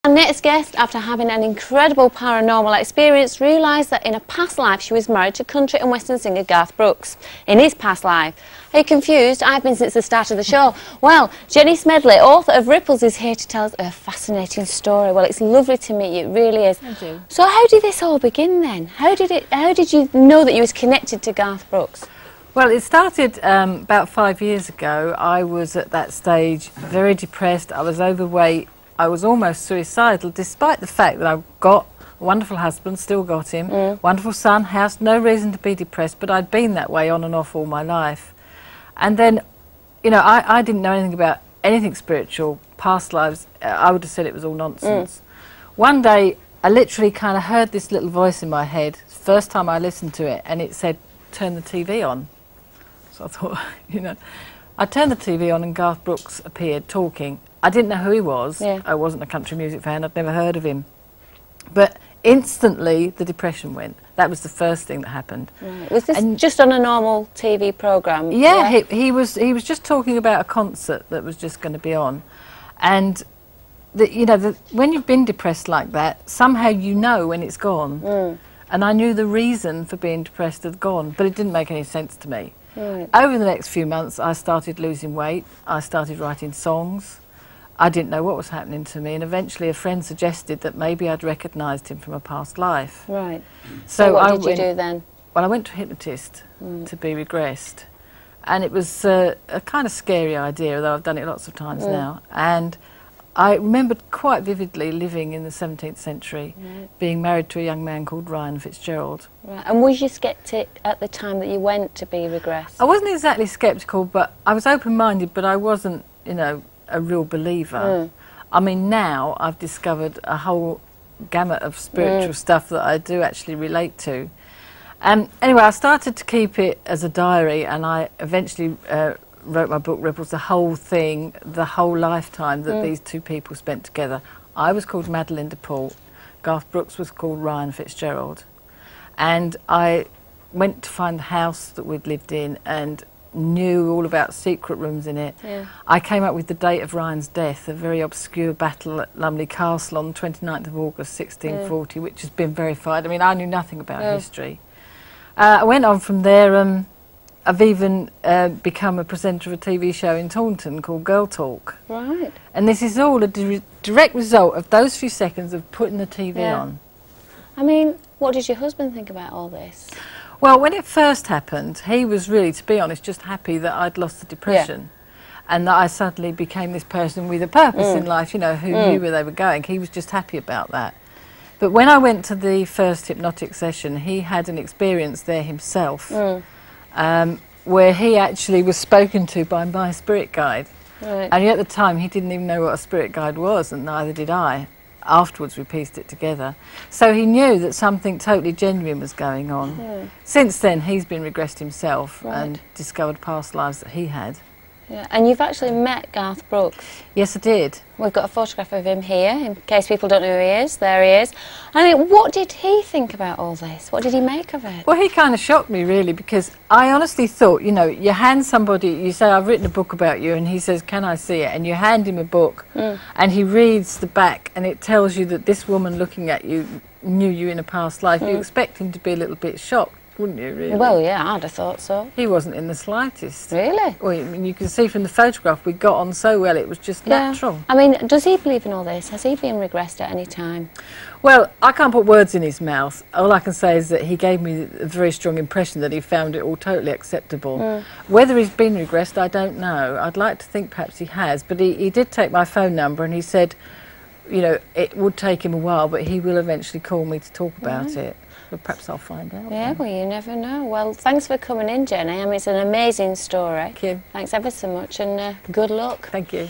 Our next guest, after having an incredible paranormal experience, realised that in a past life she was married to country and western singer Garth Brooks. In his past life. Are you confused? I've been since the start of the show. Well, Joanie Smedley, author of Ripples, is here to tell us a fascinating story. Well, it's lovely to meet you, it really is. Thank you. So how did this all begin then? How did you know that you was connected to Garth Brooks? Well, it started about 5 years ago. I was at that stage very depressed. I was overweight. I was almost suicidal, despite the fact that I've got a wonderful husband, still got him, wonderful son, house, no reason to be depressed, but I'd been that way on and off all my life. And then, you know, I didn't know anything about anything spiritual, past lives. I would have said it was all nonsense. One day, I literally kind of heard this little voice in my head, first time I listened to it, and it said, turn the TV on. So I thought, you know, I turned the TV on and Garth Brooks appeared talking. I didn't know who he was. Yeah. I wasn't a country music fan. I'd never heard of him. But instantly, the depression went. That was the first thing that happened. Right. Was this just on a normal TV programme? Yeah, yeah? He was just talking about a concert that was just going to be on. And, when you've been depressed like that, somehow you know when it's gone. And I knew the reason for being depressed had gone, but it didn't make any sense to me. Right. Over the next few months, I started losing weight. I started writing songs. I didn't know what was happening to me, and eventually a friend suggested that maybe I'd recognised him from a past life. Right. So what did you do then? Well, I went to a hypnotist to be regressed, and it was a kind of scary idea, although I've done it lots of times now. And I remembered quite vividly living in the 17th century, being married to a young man called Ryan Fitzgerald. Right. And was you sceptic at the time that you went to be regressed? I wasn't exactly sceptical, but I was open-minded, but I wasn't, you know, a real believer. I mean, now I've discovered a whole gamut of spiritual stuff that I do actually relate to. Anyway, I started to keep it as a diary, and I eventually wrote my book, Ripples, the whole thing, the whole lifetime that these two people spent together. I was called Madeline DePaul. Garth Brooks was called Ryan Fitzgerald. And I went to find the house that we'd lived in and knew all about secret rooms in it. Yeah. I came up with the date of Ryan's death, a very obscure battle at Lumley Castle on the 29th of August 1640, which has been verified. I mean, I knew nothing about history. I went on from there. I've even become a presenter of a TV show in Taunton called Girl Talk. Right. And this is all a direct result of those few seconds of putting the TV on. I mean, what did your husband think about all this? Well, when it first happened, he was really, to be honest, just happy that I'd lost the depression and that I suddenly became this person with a purpose in life, you know, who knew where they were going. He was just happy about that. But when I went to the first hypnotic session, he had an experience there himself where he actually was spoken to by my spirit guide. Right. And at the time, he didn't even know what a spirit guide was, and neither did I. Afterwards we pieced it together. So he knew that something totally genuine was going on. Since then he's been regressed himself and discovered past lives that he had. Yeah. And you've actually met Garth Brooks. Yes, I did. We've got a photograph of him here, in case people don't know who he is. There he is. I mean, what did he think about all this? What did he make of it? Well, he kind of shocked me, really, because I honestly thought, you know, you hand somebody, you say, I've written a book about you, and he says, can I see it? And you hand him a book, and he reads the back, and it tells you that this woman looking at you knew you in a past life. You expect him to be a little bit shocked, wouldn't you, really? Well, yeah, I'd have thought so. He wasn't in the slightest. Really? Well, I mean, you can see from the photograph we got on so well, it was just natural. I mean, does he believe in all this? Has he been regressed at any time? Well, I can't put words in his mouth. All I can say is that he gave me a very strong impression that he found it all totally acceptable. Whether he's been regressed, I don't know. I'd like to think perhaps he has, but he did take my phone number and he said, you know, it would take him a while, but he will eventually call me to talk about it. But perhaps I'll find out. Yeah, well, you never know. Well, thanks for coming in, Jenny. I mean, it's an amazing story. Thank you. Thanks ever so much, and good luck. Thank you.